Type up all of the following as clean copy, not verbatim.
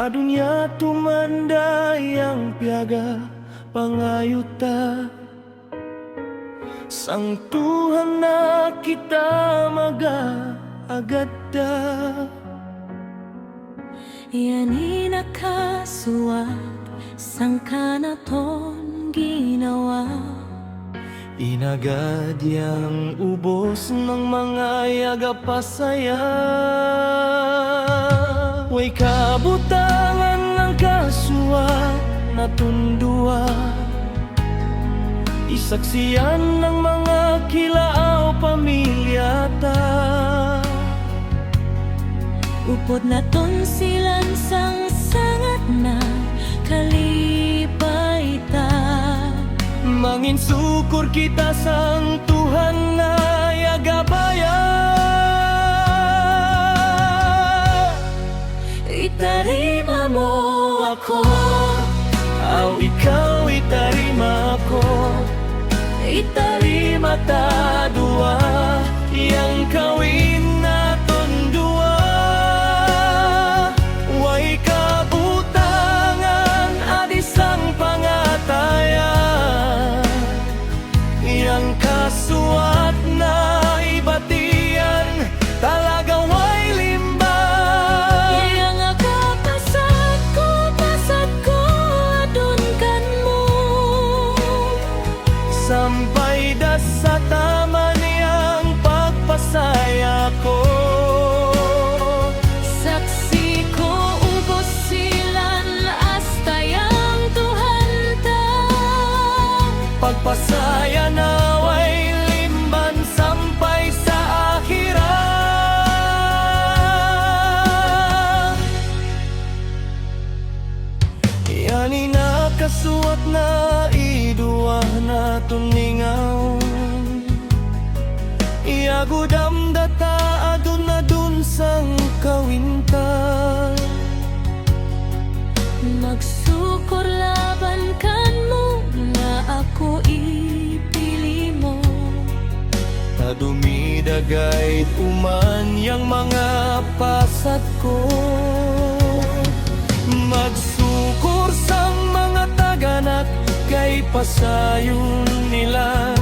Adunya tumanday ang piaga pangayuta, sang Tuhan na kita mag-aagada. Yani nakasuwat sang kanaton ginawa, Inagad yang ubos ng mga yaga pasaya. Way kabutangan ng kasuwat na tundua, isaksiyan ng mga kilaaw pamilyata. upod na ton silan sang sangat na kalipay ta. Manginsukor kita sang Tuhan na yagabaya. Itarima mo ako, Aw ikaw itarima ko, itarima ta dua, yang kawin naton dua. Way kabutangan adisang pangatayan, yang kasuat na ibatian talaga way limbang. yang agapasat ko adunkan mo, Sampay da sa taman niyang pagpasaya ko. saksi ko ubos silan hasta yang Tuhan ta. Pagpasaya na way limban sampay sa akhiran. Yani nakasuot na iduwa na tuningaw, iagudam data adun na dun sang kawintan. Magsukor laban kan mo na ako ipili mo. Dumidagay uman yang mga pasat ko. Magsukor sang mga taganak kay pasayon nila.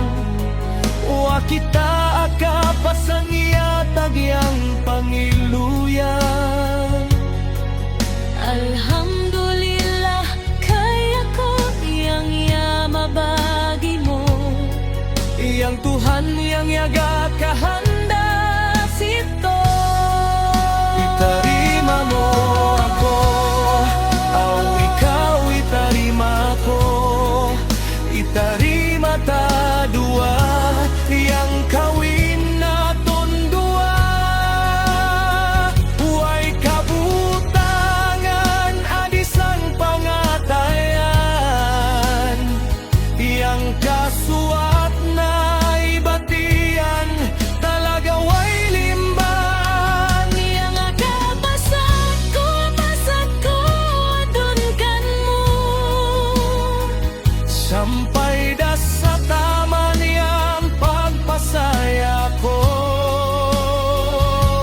Wa kita akapasan iyatag yang pangiluyan. Alhamdulillah kaya ko yang mabagi mo. Yang Tuhan yang yaga kahanda sito. Itarima mo ako, aw ikaw itarima ko, itarima ta dua, yang kawin naton dua. Way kabutangan adisang pangatayan, yang kasuat na ibatian talaga way limbang. Yang agapasat ko adunkan mo. Sampay da sa taman niyang pagpasaya ko.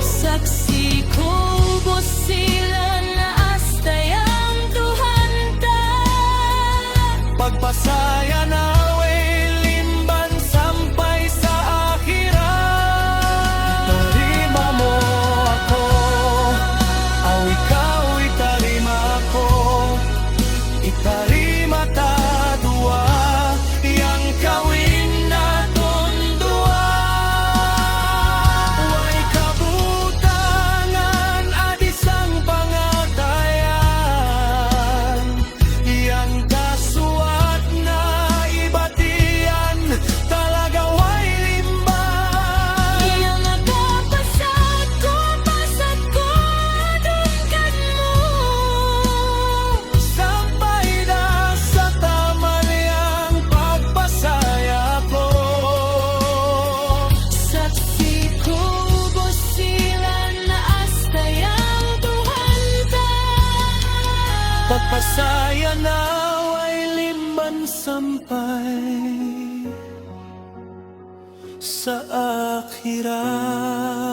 Saksi ko ubos silan hasta yang Tuhan ta. Pagpasaya na way limban sampay sa akhiran. Itarima mo ako, aw ikaw itarima ko, itarima ta dua, yang kawin naton dua. Way kabutangan adisang pangatayan, yang kasuat na ibatian talaga way limbang. Yang agapasat ko adunkan mo. Sampay na sa taman niyang pagpasaya ko. Saksi ko ubos silan hasta yang Tuhan ta. Pagpasaya na way limban sampay sa akhiran.